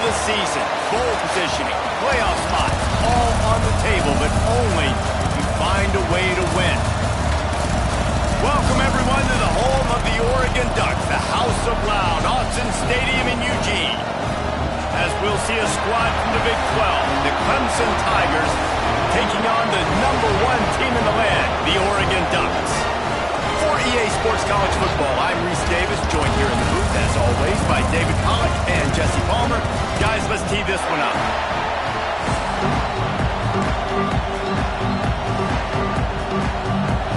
the season. Bowl positioning, playoff spots, all on the table, but only if you find a way to win. Welcome, everyone, to the home of the Oregon Ducks, the House of Loud, Autzen Stadium in Eugene. As we'll see a squad from the Big 12, the Clemson Tigers, taking on the #1 team in the land, the Oregon Ducks. For EA Sports College Football, I'm Reese Davis, joined here in the booth, as always, by David Pollack and Jesse Palmer. Guys, let's tee this one up.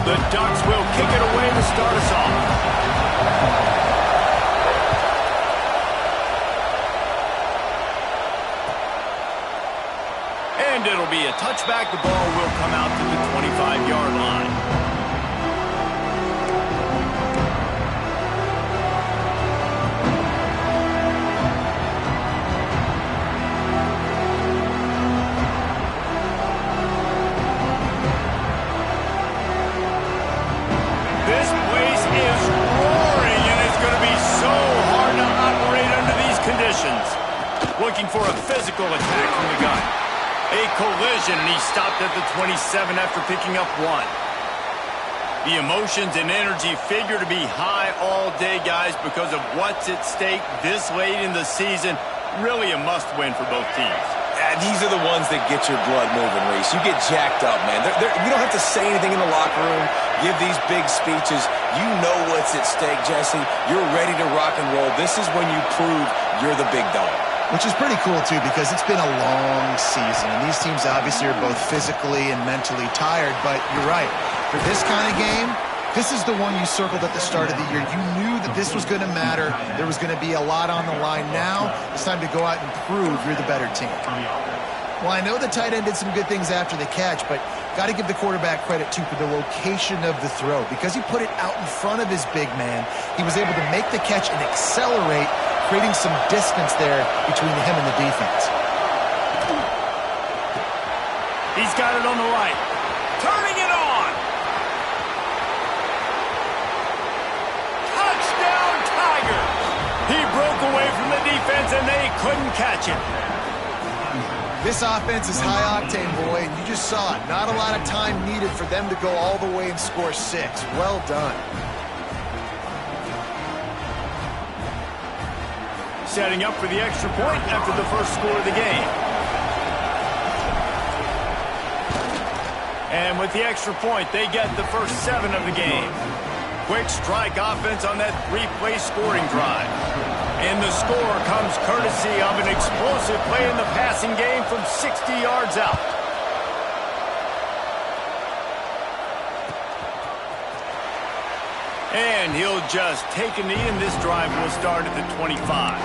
The Ducks will kick it away to start us off. And it'll be a touchback. The ball will come out to the 25-yard line. This place is roaring, and it's going to be so hard to operate under these conditions. Looking for a physical attack from the gun. A collision, and he stopped at the 27 after picking up 1. The emotions and energy figure to be high all day, guys, because of what's at stake this late in the season. Really a must-win for both teams. These are the ones that get your blood moving, Reese. You get jacked up, man. You don't have to say anything in the locker room, give these big speeches. You know what's at stake, Jesse. You're ready to rock and roll. This is when you prove you're the big dog. Which is pretty cool, too, because it's been a long season. And these teams obviously are both physically and mentally tired. But you're right. For this kind of game, this is the one you circled at the start of the year. You knew that this was going to matter. There was going to be a lot on the line. Now it's time to go out and prove you're the better team. Well, I know the tight end did some good things after the catch, but got to give the quarterback credit, too, for the location of the throw. Because he put it out in front of his big man, he was able to make the catch and accelerate, creating some distance there between him and the defense. He's got it on the right. Turning it on. Touchdown, Tigers. He broke away from the defense, and they couldn't catch him. This offense is high-octane, boy, and you just saw it. Not a lot of time needed for them to go all the way and score 6. Well done. Setting up for the extra point after the first score of the game. And with the extra point, they get the first 7 of the game. Quick strike offense on that 3-play scoring drive. And the score comes courtesy of an explosive play in the passing game from 60 yards out. And he'll just take a knee, and this drive will start at the 25.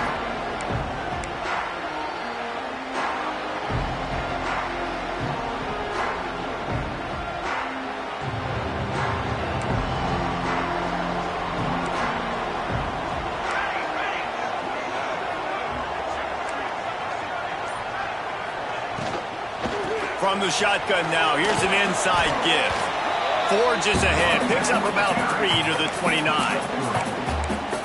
From the shotgun now, here's an inside give. Forges ahead, picks up about 3 to the 29.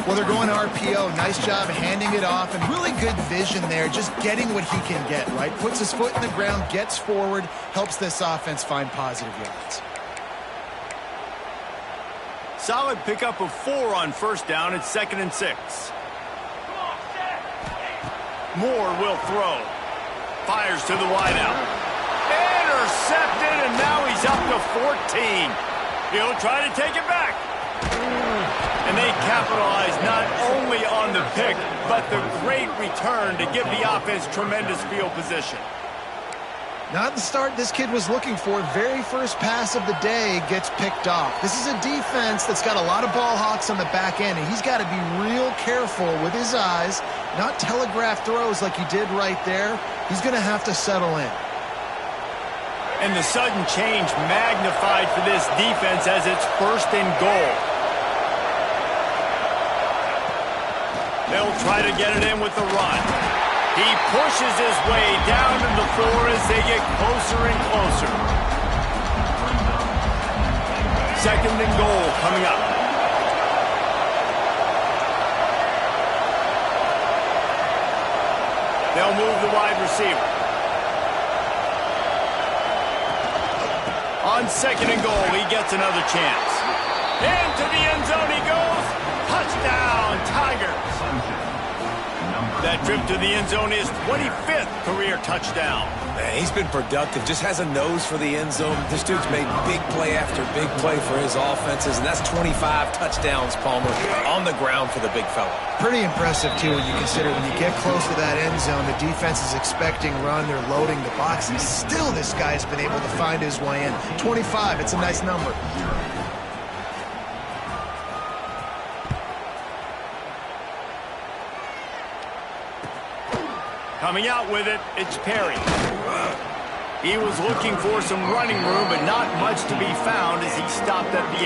Well, they're going RPO. Nice job handing it off, and really good vision there, just getting what he can get, right? Puts his foot in the ground, gets forward, helps this offense find positive yards. Solid pickup of 4 on first down. It's 2nd and 6. Moore will throw. Fires to the wideout. Intercepted, and now he's up to 14. He'll try to take it back. And they capitalize not only on the pick, but the great return to give the offense tremendous field position. Not the start this kid was looking for. Very first pass of the day gets picked off. This is a defense that's got a lot of ball hawks on the back end, and he's got to be real careful with his eyes, not telegraph throws like he did right there. He's going to have to settle in. And the sudden change magnified for this defense as it's 1st and goal. They'll try to get it in with the run. He pushes his way down to the floor as they get closer and closer. 2nd and goal coming up. They'll move the wide receiver. On 2nd and goal, he gets another chance. Into the end zone he goes. Touchdown, Tigers. That trip to the end zone is 25th career touchdown. Man, he's been productive, just has a nose for the end zone. This dude's made big play after big play for his offenses, and that's 25 touchdowns, Palmer, on the ground for the big fella. Pretty impressive, too, when you consider when you get close to that end zone, the defense is expecting run, they're loading the box, and still this guy's been able to find his way in. 25, it's a nice number. Coming out with it, it's Perry. He was looking for some running room, but not much to be found as he stopped at the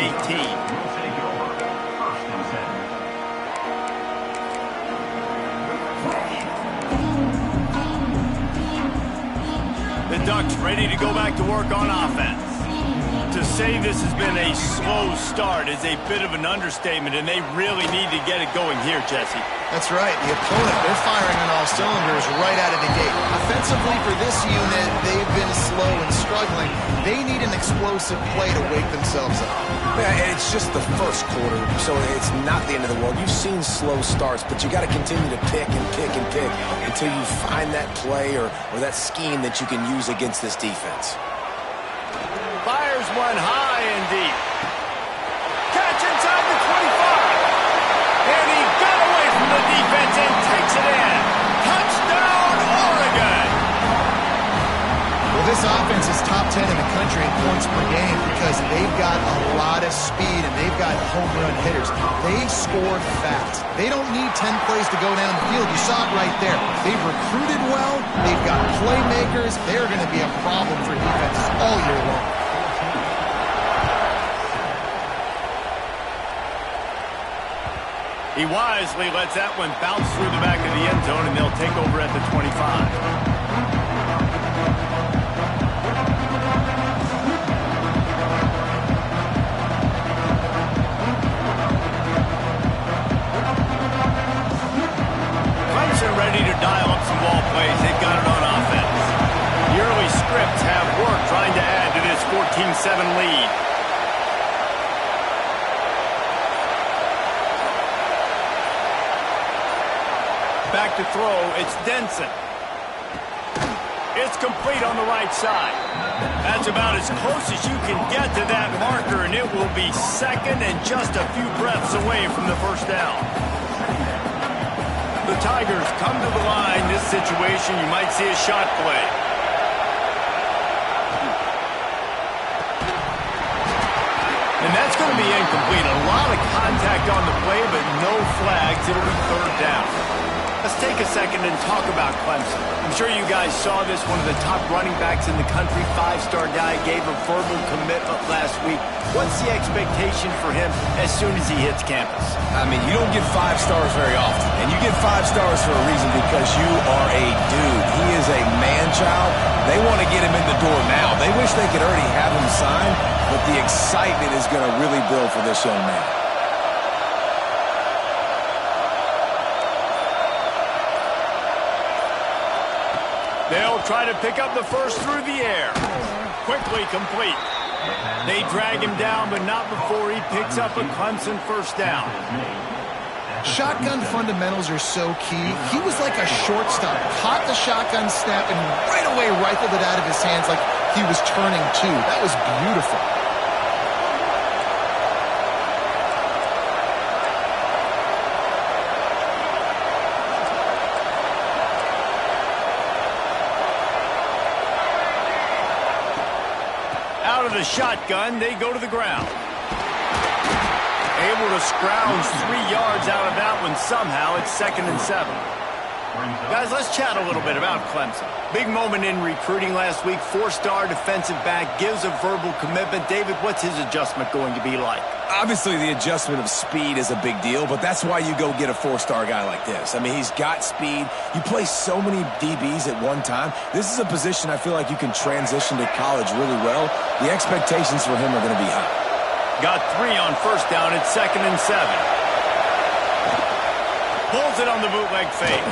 18. The Ducks ready to go back to work on offense. To say this has been a slow start is a bit of an understatement, and they really need to get it going here, Jesse. That's right. The opponent, they're firing on all cylinders right out of the gate. Offensively, for this unit, they've been slow and struggling. They need an explosive play to wake themselves up. Yeah, and it's just the first quarter, so it's not the end of the world. You've seen slow starts, but you got to continue to pick and pick and pick until you find that play or that scheme that you can use against this defense. Fires one high and deep. Catch inside the 25. And he got away from the defense and takes it in. Touchdown, Oregon! Well, this offense is top 10 in the country in points per game because they've got a lot of speed and they've got home run hitters. They score fast. They don't need 10 plays to go down the field. You saw it right there. They've recruited well. They've got playmakers. They're going to be a problem for defenses all year long. He wisely lets that one bounce through the back of the end zone, and they'll take over at the 25. Clemson ready to dial up some ball plays. They've got it on offense. The early scripts have worked trying to add to this 14-7 lead. Back to throw, it's Denson. It's complete on the right side. That's about as close as you can get to that marker, and it will be second and just a few breaths away from the first down. The Tigers come to the line. This situation, you might see a shot play. And that's going to be incomplete. A lot of contact on the play, but no flags. It'll be third down. Let's take a second and talk about Clemson. I'm sure you guys saw this. One of the top running backs in the country, five-star guy, gave a verbal commitment last week. What's the expectation for him as soon as he hits campus? I mean, you don't get 5 stars very often, and you get 5 stars for a reason because you are a dude. He is a man-child. They want to get him in the door now. They wish they could already have him signed, but the excitement is going to really build for this young man. They'll try to pick up the first through the air. Quickly complete. They drag him down, but not before he picks up a Clemson first down. Shotgun fundamentals are so key. He was like a shortstop. Caught the shotgun snap and right away rifled it out of his hands like he was turning two. That was beautiful. Out of the shotgun, they go to the ground. Able to scrounge 3 yards out of that one somehow. It's 2nd and 7. Guys, let's chat a little bit about Clemson. Big moment in recruiting last week. 4-star defensive back gives a verbal commitment. David, what's his adjustment going to be like? Obviously, the adjustment of speed is a big deal, but that's why you go get a 4-star guy like this. I mean, he's got speed. You play so many DBs at one time. This is a position I feel like you can transition to college really well. The expectations for him are going to be high. Got 3 on first down. It's 2nd and 7. Pulls it on the bootleg fake.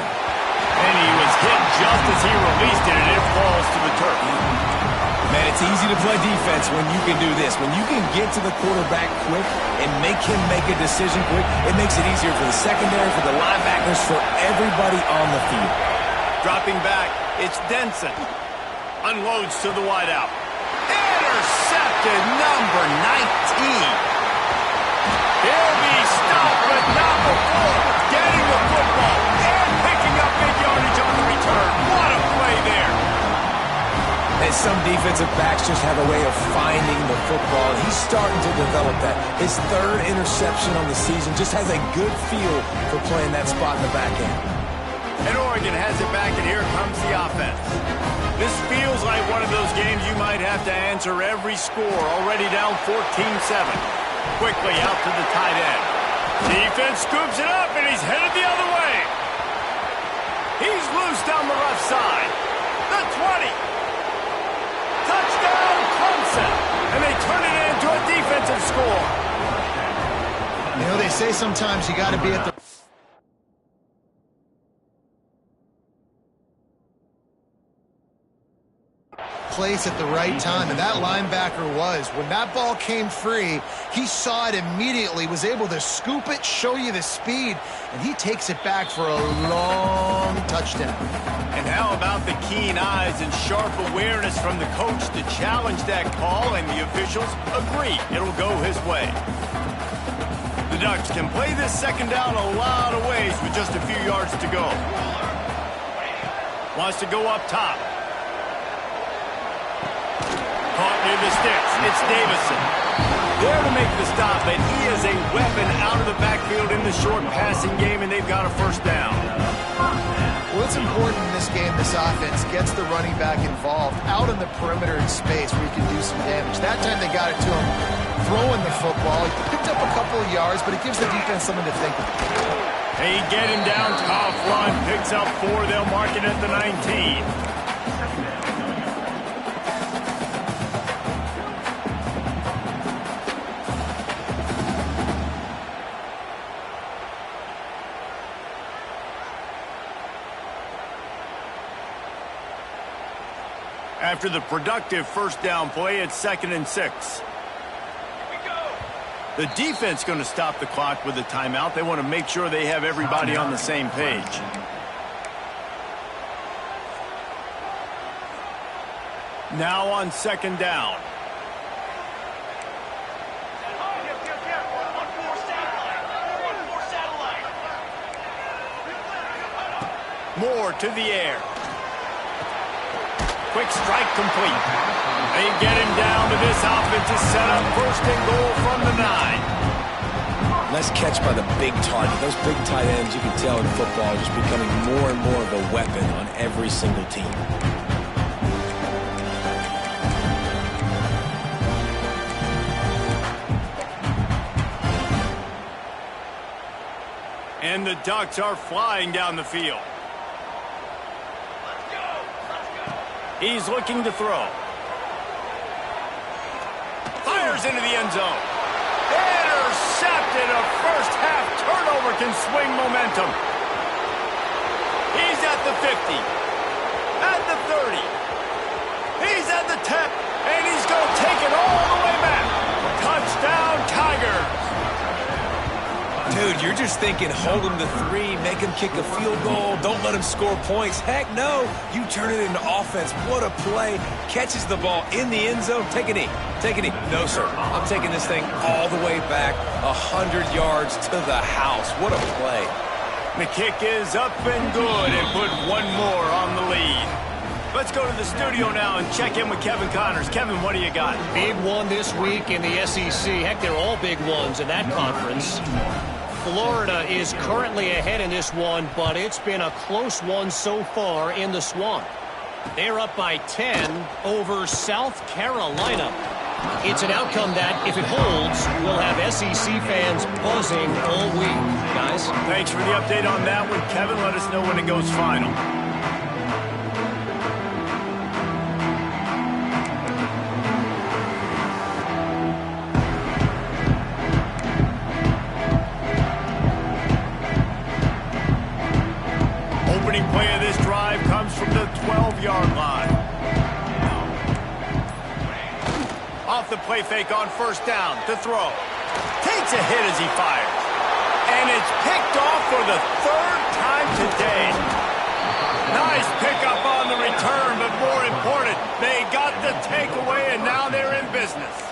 And he was hit just as he released it, and it falls to the turf. Man, it's easy to play defense when you can do this. When you can get to the quarterback quick and make him make a decision quick, it makes it easier for the secondary, for the linebackers, for everybody on the field. Dropping back, it's Denson. Unloads to the wideout. Intercepted, number 19. He'll be stopped, but not before getting the football and picking up big yardage on the return. What a play there. And some defensive backs just have a way of finding the football. He's starting to develop that. His third interception on the season just has a good feel for playing that spot in the back end. And Oregon has it back, and here comes the offense. This feels like one of those games you might have to answer every score. Already down 14-7. Quickly out to the tight end. Defense scoops it up, and he's headed the other way. He's loose down the left side. The 20. Touchdown, Clemson. And they turn it into a defensive score. You know, they say sometimes you got to be at the place at the right time, and that linebacker was. When that ball came free, he saw it immediately, was able to scoop it, show you the speed, and he takes it back for a long touchdown. And how about the keen eyes and sharp awareness from the coach to challenge that call, and the officials agree it'll go his way. The Ducks can play this second down a lot of ways with just a few yards to go. Wants to go up top. Caught near the sticks. It's Davison. There to make the stop, but he is a weapon out of the backfield in the short passing game, and they've got a first down. Well, it's important in this game, this offense gets the running back involved out in the perimeter in space where he can do some damage. That time they got it to him throwing the football. He picked up a couple of yards, but it gives the defense something to think about. They get him down, tough run, picks up 4. They'll mark it at the 19. After the productive first down play, it's 2nd and 6. The defense going to stop the clock with a timeout. They want to make sure they have everybody on the same page. Now on 2nd down. Moore to the air. Quick strike complete. They get him down to this offense is set up 1st and goal from the 9. Nice catch by the big target. Those big tight ends, you can tell in football, are just becoming more and more of a weapon on every single team. And the Ducks are flying down the field. He's looking to throw. Fires into the end zone. Intercepted. A first-half turnover can swing momentum. He's at the 50. At the 30. He's at the 10. And he's going to take it all the way back. Touchdown, Tigers. Dude, you're just thinking, hold him to 3, make him kick a field goal, don't let him score points. Heck no, you turn it into offense. What a play. Catches the ball in the end zone. Take a knee. Take a knee. No, sir. I'm taking this thing all the way back 100 yards to the house. What a play. The kick is up and good, and put one more on the lead. Let's go to the studio now and check in with Kevin Connors. Kevin, what do you got? Big one this week in the SEC. Heck, they're all big ones in that conference. Florida is currently ahead in this one, but it's been a close one so far in the Swamp. They're up by 10 over South Carolina. It's an outcome that, if it holds, will have SEC fans buzzing all week. Guys? Thanks for the update on that one, Kevin. Let us know when it goes final. Opening play of this off the play fake on first down to throw. Takes a hit as he fires. And it's picked off for the third time today. Nice pickup on the return, but more important, they got the takeaway, and now they're in business.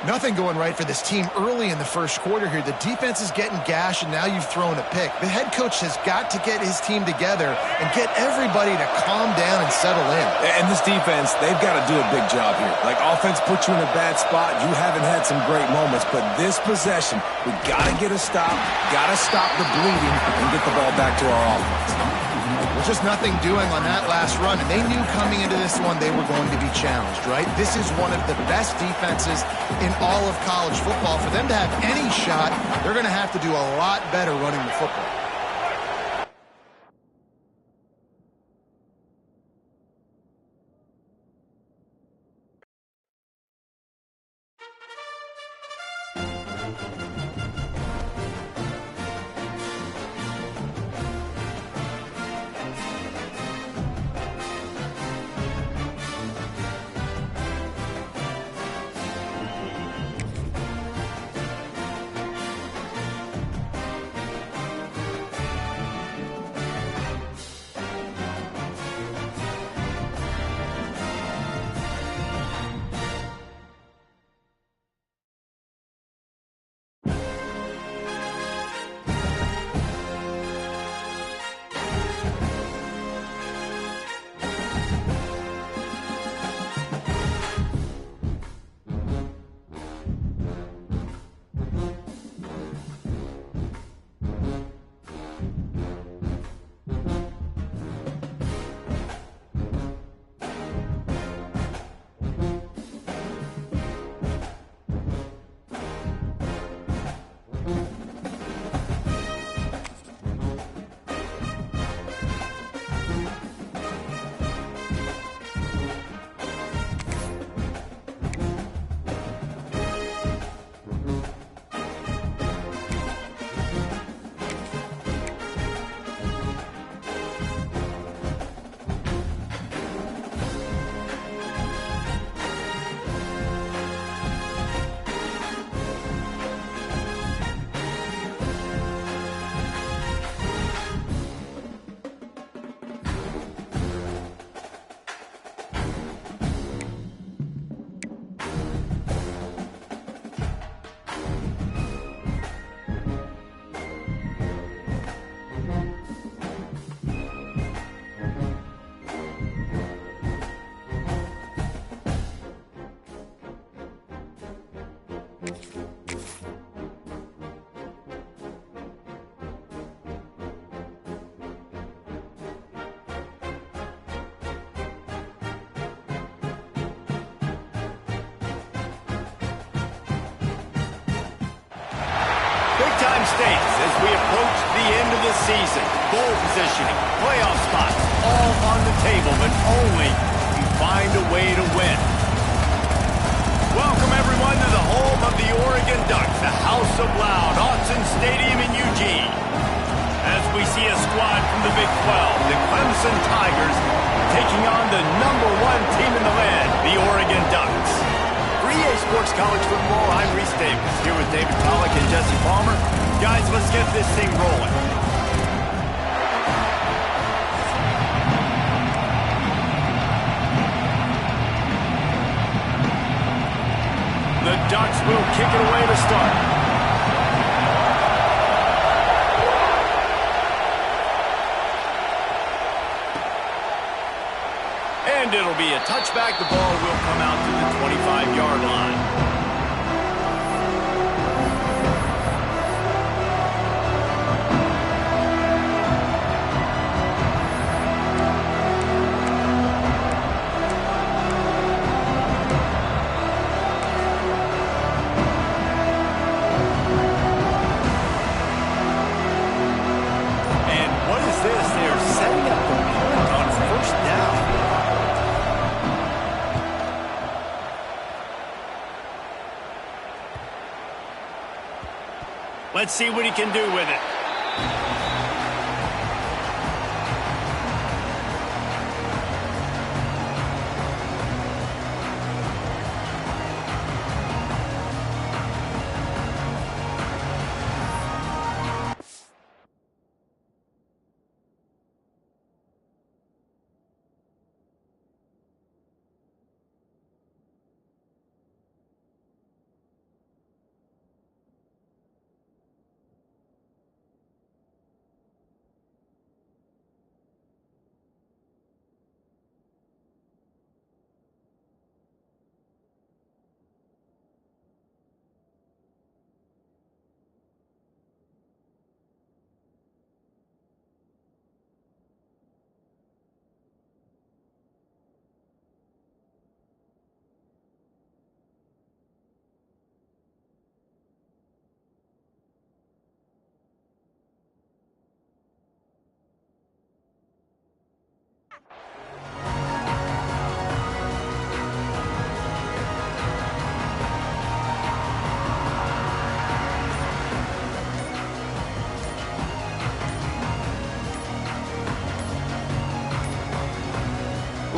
Nothing going right for this team early in the first quarter here. The defense is getting gashed, and now you've thrown a pick. The head coach has got to get his team together and get everybody to calm down and settle in. And this defense, they've got to do a big job here. Like, offense puts you in a bad spot. You haven't had some great moments, but this possession, we got to get a stop, got to stop the bleeding, and get the ball back to our offense. Well, just nothing doing on that last run, and they knew coming into this one they were going to be challenged, right? This is one of the best defenses in all of college football. For them to have any shot, they're going to have to do a lot better running the football. Big-time stakes as we approach the end of the season. Bowl positioning, playoff spots, all on the table, but only if you find a way to win. Welcome, everyone, to the home of the Oregon Ducks, the House of Loud, Autzen Stadium in Eugene. As we see a squad from the Big 12, the Clemson Tigers, taking on the #1 team in the land, the Oregon Ducks. For EA Sports College Football, I'm Reese Davis, here with David Pollack and Jesse Palmer. Guys, let's get this thing rolling. The Ducks will kick it away to start. And it'll be a touchback. The ball will come out to the 25-yard line. And what is this? They are setting up the punt on first down. Let's see what he can do with it.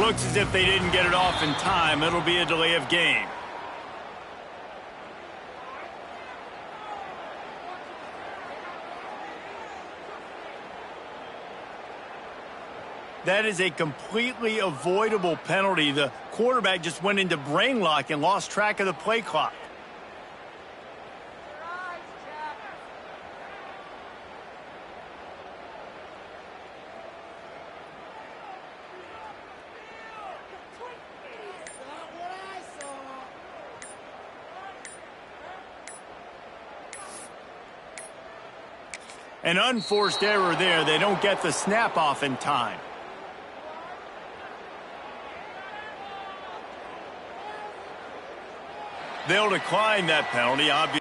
Looks as if they didn't get it off in time. It'll be a delay of game. That is a completely avoidable penalty. The quarterback just went into brain lock and lost track of the play clock. An unforced error there. They don't get the snap off in time. They'll decline that penalty, obviously.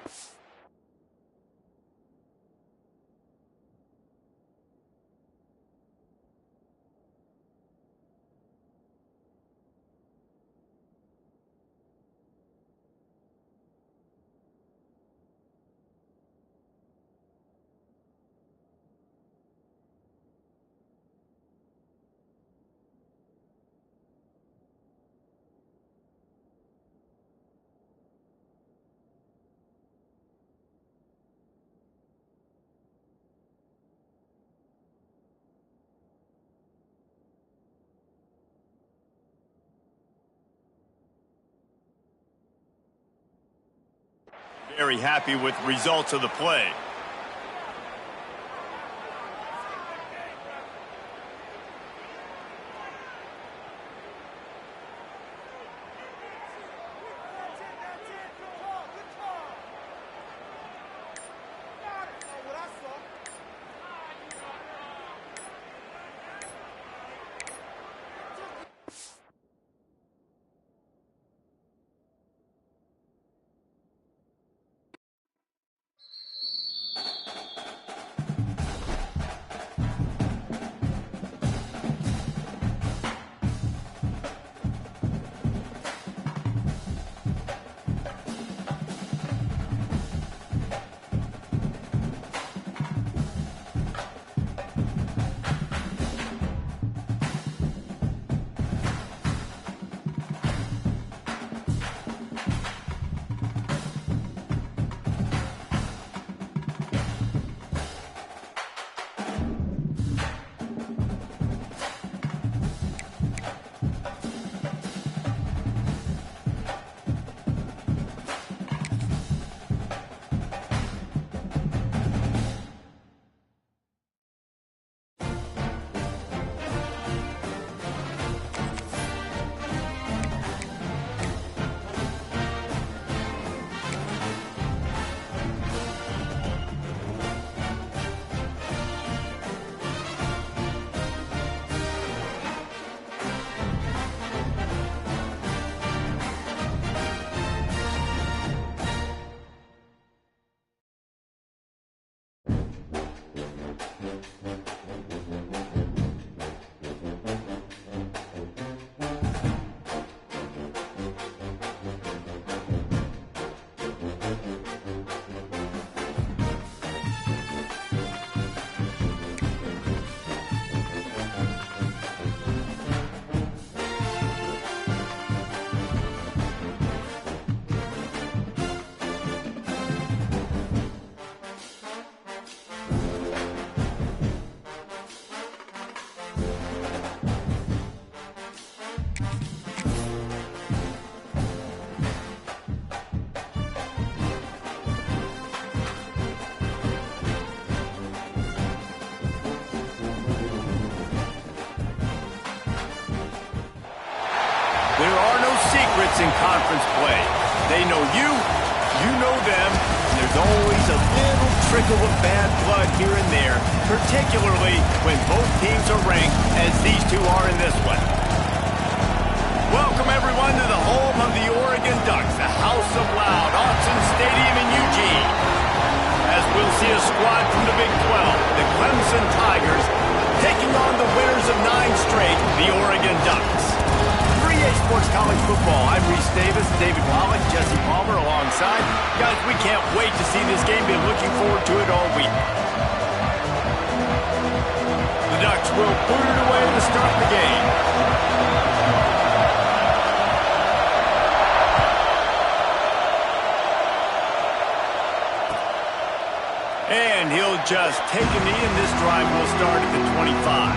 Very happy with results of the play. There are no secrets in conference play. They know you, you know them, and there's always a little trickle of bad blood here and there, particularly when both teams are ranked as these two are in this one. Welcome, everyone, to the home of the Oregon Ducks, the House of Loud, Autzen Stadium in Eugene. As we'll see a squad from the Big 12, the Clemson Tigers, taking on the winners of 9 straight, the Oregon Ducks. 3A Sports College Football. I'm Reese Davis, David Wallach, Jesse Palmer alongside. Guys, we can't wait to see this game. Been looking forward to it all week. The Ducks will boot it away to start the game. will just take a knee, and this drive will start at the 25.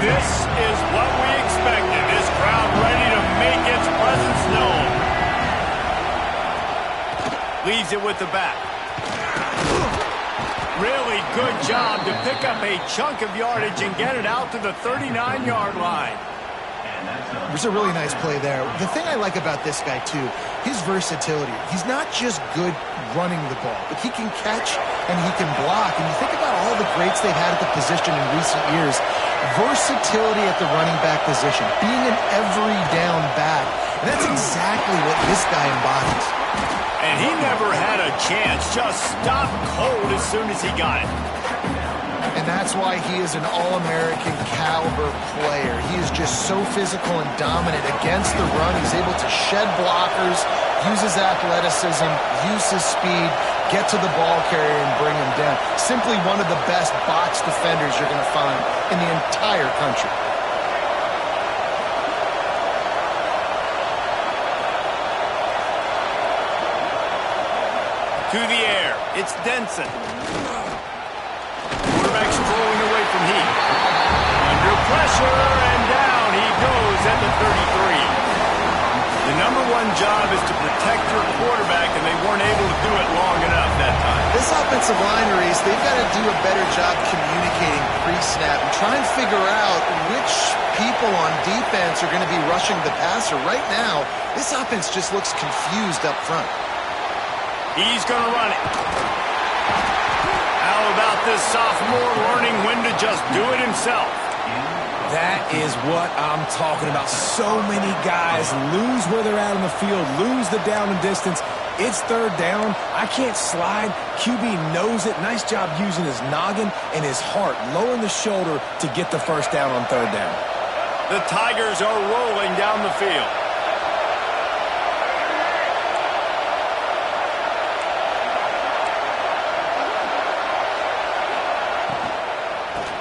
This is what we expected. This crowd ready to make its presence known. Leaves it with the back. Really good job to pick up a chunk of yardage and get it out to the 39-yard line. There's a really nice play there. The thing I like about this guy, too, his versatility. He's not just good running the ball, but he can catch and he can block. And you think about all the greats they've had at the position in recent years. Versatility at the running back position, being an every down back. And that's exactly what this guy embodies. And he never had a chance, just stopped cold as soon as he got it. And that's why he is an All-American caliber player. He is just so physical and dominant against the run. He's able to shed blockers, use his athleticism, use his speed, get to the ball carrier and bring him down. Simply one of the best box defenders you're going to find in the entire country. To the air, it's Denson. Quarterback's throwing away from heat. Under pressure, and down he goes at the 33. The number one job is to protect your quarterback, and they weren't able to do it long enough that time. This offensive line, Reese, they've got to do a better job communicating pre-snap and try and figure out which people on defense are going to be rushing the passer. Right now, this offense just looks confused up front. He's going to run it. How about this sophomore learning when to just do it himself? That is what I'm talking about. So many guys lose where they're at on the field, lose the down and distance. It's third down. I can't slide. QB knows it. Nice job using his noggin and his heart, lowering the shoulder to get the first down on third down. The Tigers are rolling down the field.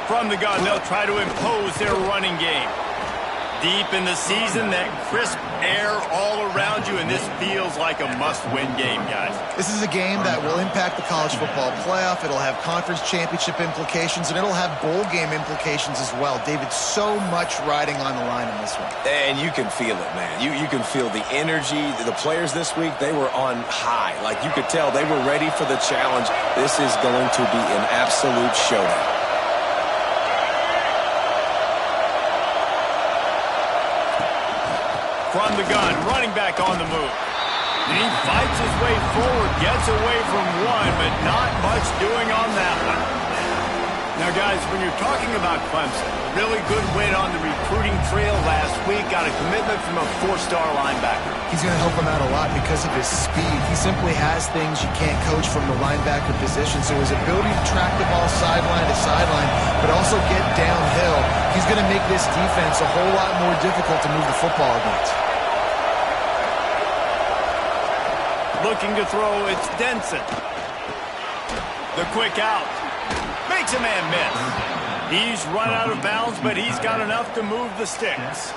From the gun, they'll try to impose their running game. Deep in the season, that crisp air all around you, and this feels like a must-win game, guys. This is a game that will impact the college football playoff. It'll have conference championship implications, and it'll have bowl game implications as well. David, so much riding on the line in this one. And you can feel it, man. You can feel the energy. The players this week, they were on high. Like, you could tell they were ready for the challenge. This is going to be an absolute showdown. From the gun, running back on the move. And he fights his way forward, gets away from one, but not much doing on that one. Now, guys, when you're talking about Clemson, really good win on the recruiting trail last week, got a commitment from a four-star linebacker. He's going to help him out a lot because of his speed. He simply has things you can't coach from the linebacker position, so his ability to track the ball sideline to sideline, but also get downhill, he's going to make this defense a whole lot more difficult to move the football against. Looking to throw, it's Denson. The quick out. Makes a man miss. He's run out of bounds, but he's got enough to move the sticks.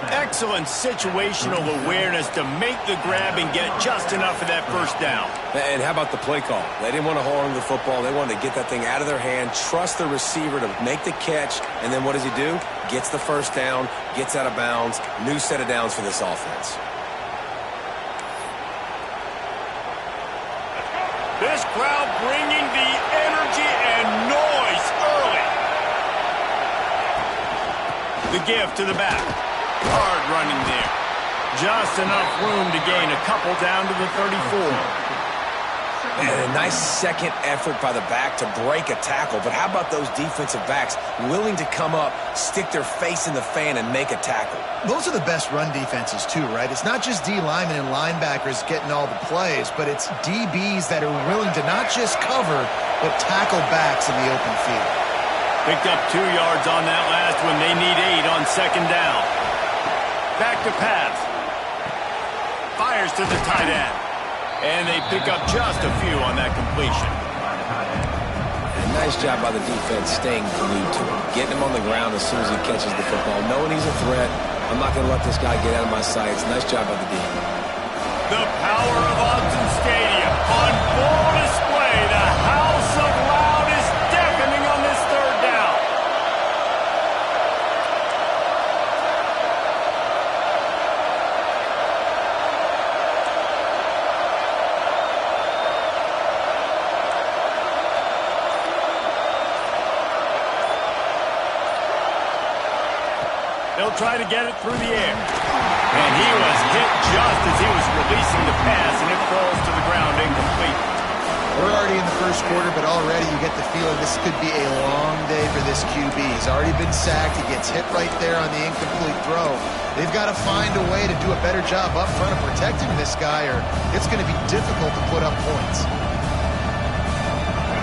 Excellent situational awareness to make the grab and get just enough of that first down. And how about the play call? They didn't want to hold on to the football. They wanted to get that thing out of their hand, trust the receiver to make the catch, and then what does he do? Gets the first down, gets out of bounds, new set of downs for this offense. This crowd bringing the energy and noise early. The give to the back. Hard running there. Just enough room to gain a couple down to the 34. And a nice second effort by the back to break a tackle. But how about those defensive backs willing to come up, stick their face in the fan, and make a tackle? Those are the best run defenses, too, right? It's not just D linemen and linebackers getting all the plays, but it's DBs that are willing to not just cover, but tackle backs in the open field. Picked up 2 yards on that last one. They need 8 on second down. Back to pass. Fires to the tight end. And they pick up just a few on that completion. And Nice job by the defense staying glued to him, getting him on the ground as soon as he catches the football, knowing he's a threat. I'm not going to let this guy get out of my sights. Nice job by the defense. The power of Autzen Stadium on full display. The house of loud is deafening on this third down. They'll try to get it through the air. And he was hit just as he was releasing the pass, and it falls to the ground incomplete. We're already in the first quarter, but already you get the feeling this could be a long day for this QB. He's already been sacked. He gets hit right there on the incomplete throw. They've got to find a way to do a better job up front of protecting this guy, or it's going to be difficult to put up points.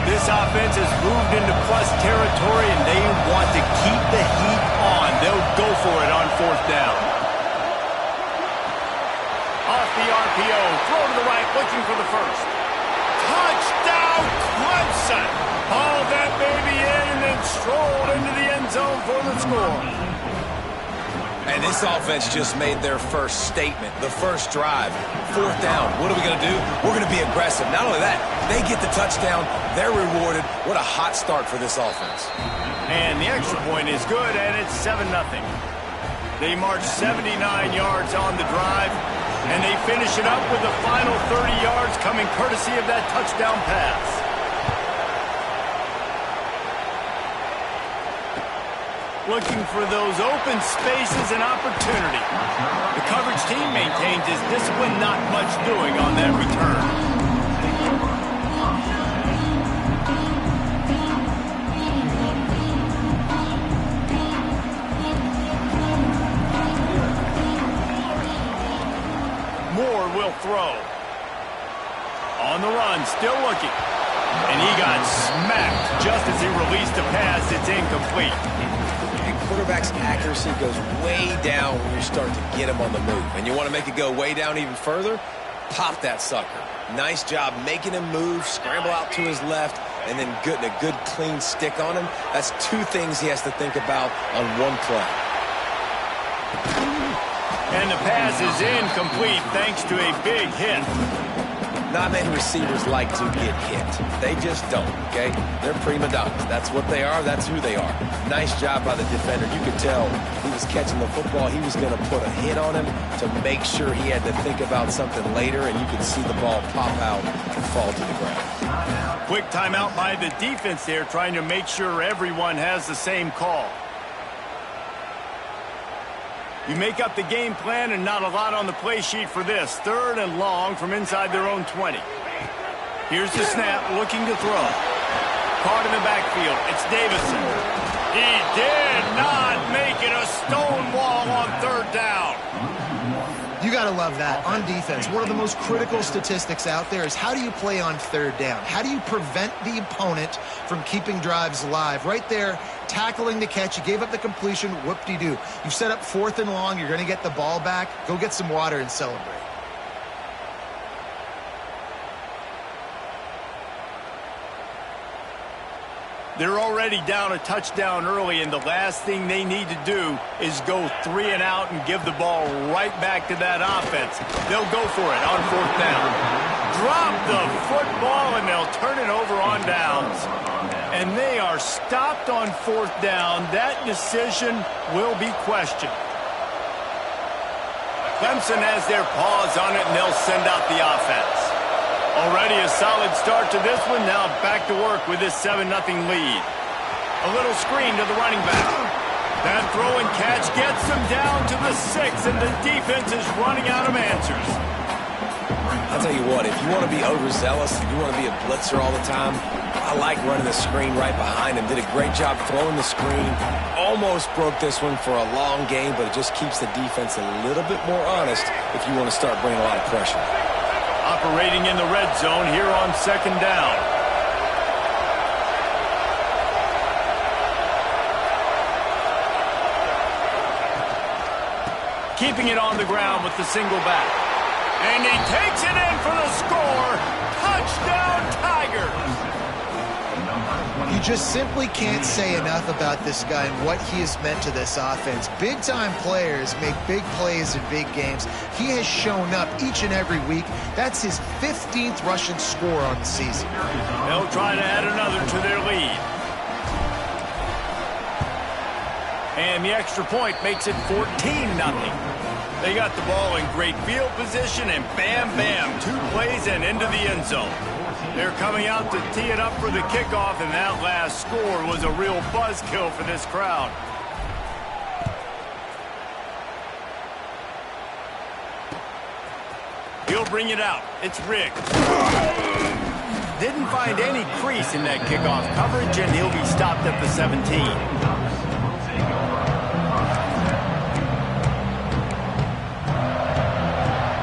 This offense has moved into plus territory, and they want to keep the heat on. They'll go for it on fourth down. Off the RPO, throw to the right, looking for the first. Touchdown, Clemson! Hauled that baby in and then strolled into the end zone for the score. And this offense just made their first statement, the first drive. Fourth down, what are we going to do? We're going to be aggressive. Not only that, they get the touchdown, they're rewarded. What a hot start for this offense. And the extra point is good, and it's 7-0. They march 79 yards on the drive, and they finish it up with the final 30 yards coming courtesy of that touchdown pass. Looking for those open spaces and opportunity. The coverage team maintains his discipline, not much doing on that return. Moore will throw. On the run, still looking. And he got smacked just as he released a pass. It's incomplete. Quarterback's accuracy goes way down when you start to get him on the move. And you want to make it go way down even further? Pop that sucker. Nice job making him move, scramble out to his left, and then getting a good clean stick on him. That's two things he has to think about on one play. And the pass is incomplete thanks to a big hit. Not many receivers like to get hit. They just don't, okay? They're prima donnas. That's what they are. That's who they are. Nice job by the defender. You could tell he was catching the football. He was going to put a hit on him to make sure he had to think about something later, and you could see the ball pop out and fall to the ground. Quick timeout by the defense there, trying to make sure everyone has the same call. You make up the game plan and not a lot on the play sheet for this. Third and long from inside their own 20. Here's the snap, looking to throw. Caught in the backfield. It's Davison. He did not make it a stone wall on third down. You got to love that on defense. One of the most critical statistics out there is how do you play on third down? How do you prevent the opponent from keeping drives alive? Right there, tackling the catch. You gave up the completion. Whoop-de-doo. You've set up fourth and long. You're going to get the ball back. Go get some water and celebrate. They're already down a touchdown early, and the last thing they need to do is go 3 and out and give the ball right back to that offense. They'll go for it on fourth down. Drop the football, and they'll turn it over on downs. And they are stopped on fourth down. That decision will be questioned. Clemson has their paws on it, and they'll send out the offense. Already a solid start to this one. Now back to work with this 7-0 lead. A little screen to the running back. That throw and catch gets them down to the 6, and the defense is running out of answers. I'll tell you what, if you want to be overzealous, if you want to be a blitzer all the time, I like running the screen right behind him. Did a great job throwing the screen. Almost broke this one for a long game, but it just keeps the defense a little bit more honest if you want to start bringing a lot of pressure. Operating in the red zone here on second down. Keeping it on the ground with the single back. And he takes it in for the score. Touchdown, Tigers. You just simply can't say enough about this guy and what he has meant to this offense. Big-time players make big plays in big games. He has shown up each and every week. That's his 15th rushing score on the season. They'll try to add another to their lead. And the extra point makes it 14-0. They got the ball in great field position, and bam, bam, 2 plays and into the end zone. They're coming out to tee it up for the kickoff, and that last score was a real buzzkill for this crowd. He'll bring it out. It's rigged. Didn't find any crease in that kickoff coverage, and he'll be stopped at the 17.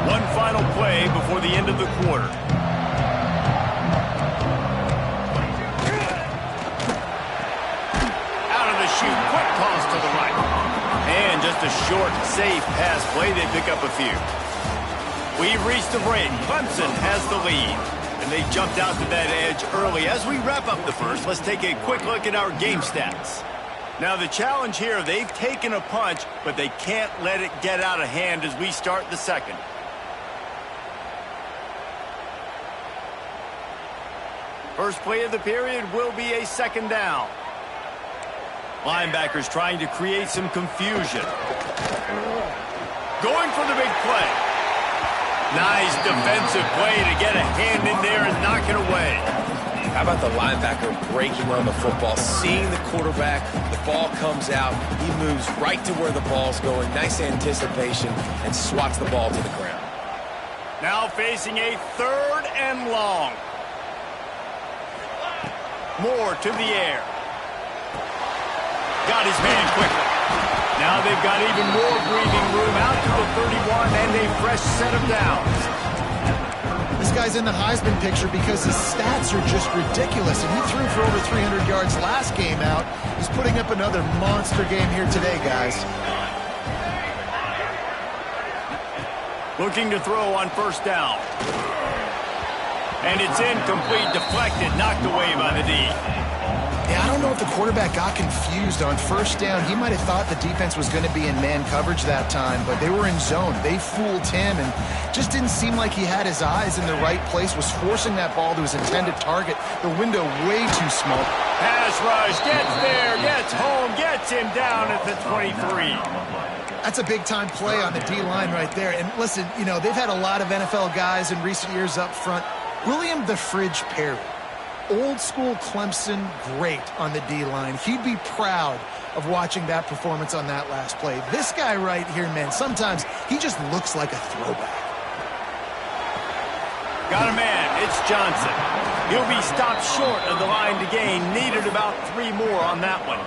One final play before the end of the quarter. Out of the chute, quick toss to the right. And just a short, safe pass play. They pick up a few. We've reached the break. Clemson has the lead. And they jumped out to that edge early. As we wrap up the first, let's take a quick look at our game stats. Now the challenge here, they've taken a punch, but they can't let it get out of hand as we start the second. First play of the period will be a second down. Linebackers trying to create some confusion. Going for the big play. Nice defensive play to get a hand in there and knock it away. How about the linebacker breaking on the football, seeing the quarterback, the ball comes out, he moves right to where the ball's going, nice anticipation, and swats the ball to the ground. Now facing a 3rd and long. Moore to the air. Got his man quickly. Now they've got even more breathing room out to the 31 and a fresh set of downs. This guy's in the Heisman picture because his stats are just ridiculous, and he threw for over 300 yards last game out. He's putting up another monster game here today, guys. Looking to throw on first down. And it's incomplete, deflected, knocked away by the D. Yeah, I don't know if the quarterback got confused on first down. He might have thought the defense was going to be in man coverage that time, but they were in zone. They fooled him and just didn't seem like he had his eyes in the right place, was forcing that ball to his intended target. The window way too small. Pass rush, gets there, gets home, gets him down at the 23. That's a big-time play on the D-line right there. And listen, you know, they've had a lot of NFL guys in recent years up front. William the Fridge Perry, old-school Clemson great on the D-line. He'd be proud of watching that performance on that last play. This guy right here, man, sometimes he just looks like a throwback. Got a man. It's Johnson. He'll be stopped short of the line to gain. Needed about 3 more on that one.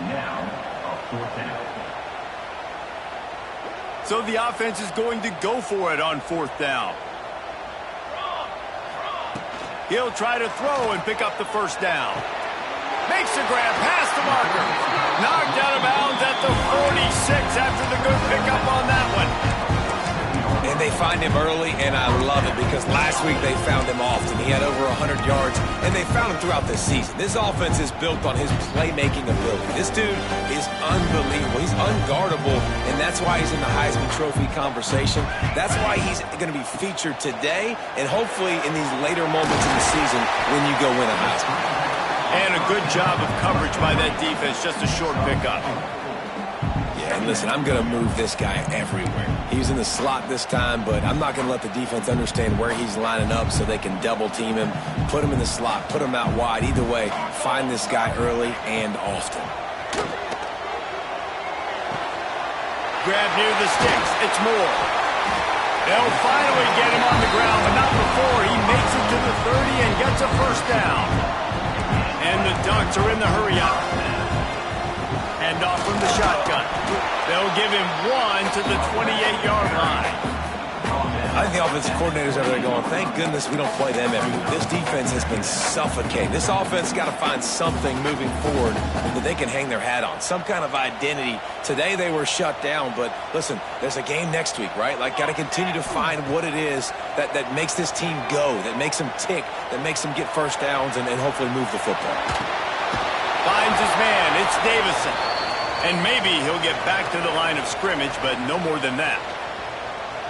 Now, a 4th down. So the offense is going to go for it on 4th down. He'll try to throw and pick up the first down. Makes a grab past the marker. Knocked out of bounds at the 46 after the good pickup on that one. And they find him early, and I love it because last week they found him often. He had over 100 yards, and they found him throughout the season. This offense is built on his playmaking ability. This dude is unbelievable. He's unguardable, and that's why he's in the Heisman Trophy conversation. That's why he's going to be featured today and hopefully in these later moments in the season when you go win a Heisman. And a good job of coverage by that defense, just a short pickup. Yeah, and listen, I'm going to move this guy everywhere. He's in the slot this time, but I'm not going to let the defense understand where he's lining up so they can double team him, put him in the slot, put him out wide. Either way, find this guy early and often. Grab near the sticks. It's Moore. They'll finally get him on the ground, but not before he makes it to the 30 and gets a first down. And the Ducks are in the hurry-up. Hand off from the shotgun. They'll give him 1 to the 28-yard line. I think the offensive coordinators over there going, thank goodness we don't play them every week. This defense has been suffocating. This offense got to find something moving forward that they can hang their hat on, some kind of identity. Today they were shut down, but listen, there's a game next week, right? Like, got to continue to find what it is that makes this team go, that makes them tick, that makes them get first downs and hopefully move the football. Finds his man. It's Davison. And maybe he'll get back to the line of scrimmage, but no more than that.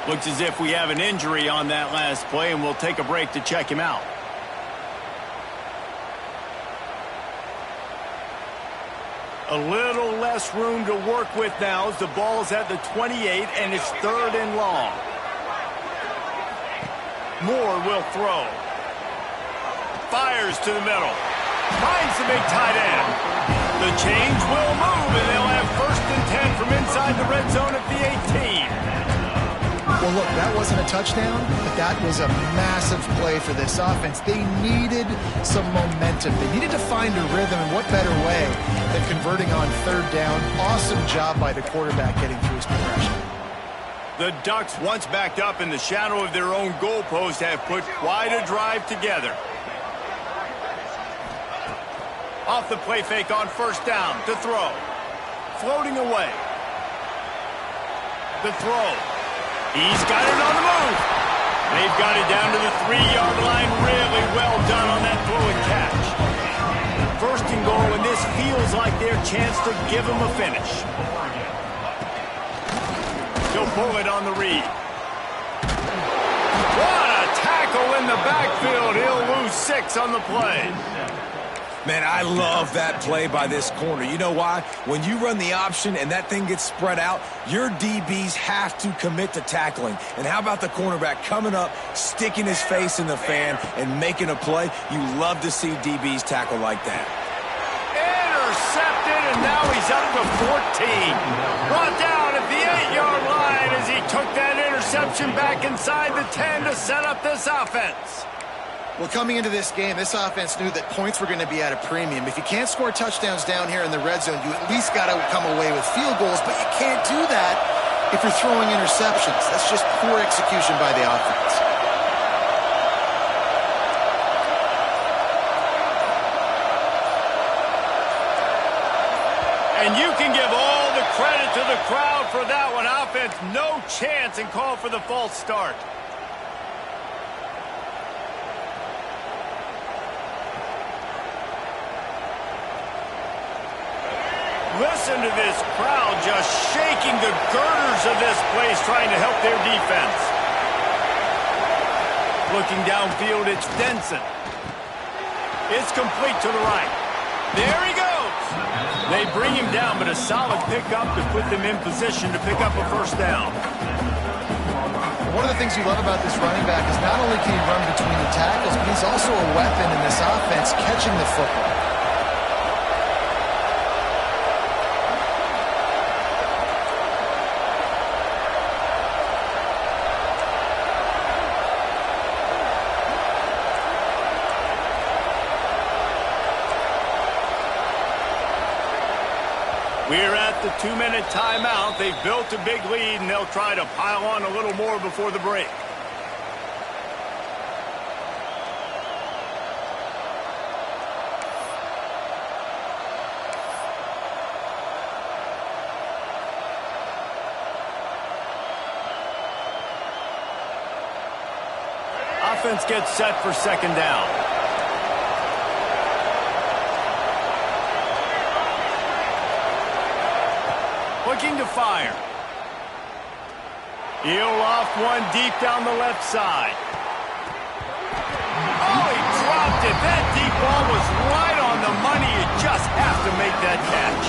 Looks as if we have an injury on that last play, and we'll take a break to check him out. A little less room to work with now as the ball's at the 28, and it's 3rd and long. Moore will throw. Fires to the middle. Finds the big tight end. The change will move, and they'll have 1st and 10 from inside the red zone at the 18. Well, look, that wasn't a touchdown, but that was a massive play for this offense. They needed some momentum. They needed to find a rhythm, and what better way than converting on 3rd down. Awesome job by the quarterback getting through his progression. The Ducks, once backed up in the shadow of their own goalpost, have put quite a drive together. Off the play fake on 1st down to throw. Floating away. The throw. He's got it on the move. They've got it down to the 3-yard line. Really well done on that throw and catch. 1st and goal, and this feels like their chance to give them a finish. He'll pull it on the read. What a tackle in the backfield. He'll lose 6 on the play. Man, I love that play by this corner. You know why? When you run the option and that thing gets spread out, your DBs have to commit to tackling. And how about the cornerback coming up, sticking his face in the fan, and making a play? You love to see DBs tackle like that. Intercepted, and now he's up to 14. Brought down at the 8-yard line as he took that interception back inside the 10 to set up this offense. Well, coming into this game, this offense knew that points were going to be at a premium. If you can't score touchdowns down here in the red zone, you at least got to come away with field goals, but you can't do that if you're throwing interceptions. That's just poor execution by the offense. And you can give all the credit to the crowd for that one. Offense, no chance, and call for the false start. Listen to this crowd just shaking the girders of this place, trying to help their defense. Looking downfield, it's Denson. It's complete to the right. There he goes. They bring him down, but a solid pickup to put them in position to pick up a 1st down. One of the things you love about this running back is not only can he run between the tackles, but he's also a weapon in this offense catching the football. We're at the 2-minute timeout. They've built a big lead, and they'll try to pile on a little more before the break. Offense gets set for 2nd down. Looking to fire. He'll loft one deep down the left side. Oh, he dropped it. That deep ball was right on the money. You just have to make that catch.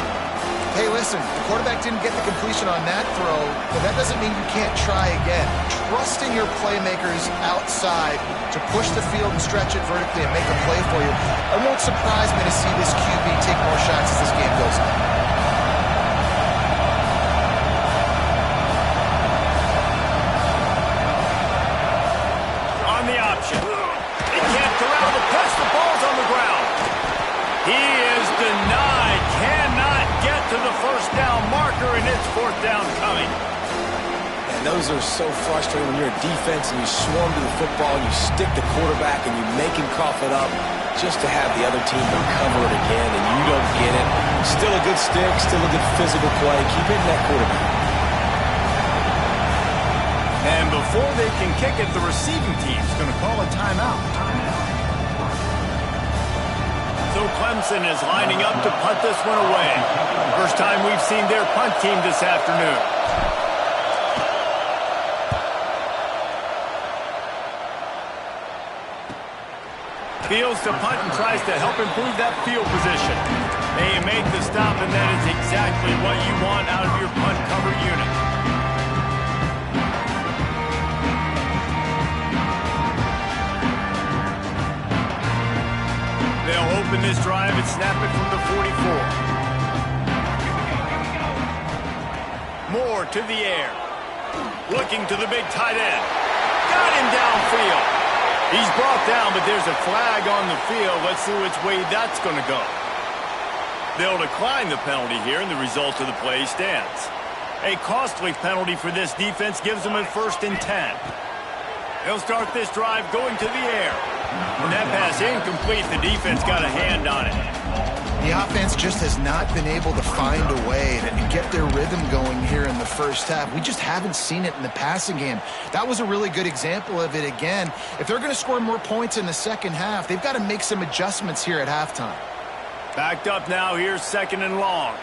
Hey, listen, the quarterback didn't get the completion on that throw, but that doesn't mean you can't try again. Trusting your playmakers outside to push the field and stretch it vertically and make a play for you. It won't surprise me to see this QB take more shots as this game goes on. He can't corral the push. The ball's on the ground. He is denied. Cannot get to the 1st down marker, and it's 4th down coming. And those are so frustrating when you're a defense and you swarm to the football and you stick the quarterback and you make him cough it up just to have the other team recover it again and you don't get it. Still a good stick, still a good physical play. Keep hitting that quarterback. And before they can kick it, the receiving team's going to call a timeout. So Clemson is lining up to punt this one away. First time we've seen their punt team this afternoon. Fields to punt and tries to help improve that field position. They make the stop, and that is exactly what you want out of your punt cover unit. They'll open this drive and snap it from the 44. Moore to the air. Looking to the big tight end. Got him downfield. He's brought down, but there's a flag on the field. Let's see which way that's going to go. They'll decline the penalty here, and the result of the play stands. A costly penalty for this defense gives them a 1st and 10. They'll start this drive going to the air. And that pass incomplete. The defense got a hand on it. The offense just has not been able to find a way to get their rhythm going here in the first half. We just haven't seen it in the passing game. That was a really good example of it again. If they're going to score more points in the second half, they've got to make some adjustments here at halftime. Backed up now. Here's 2nd and long.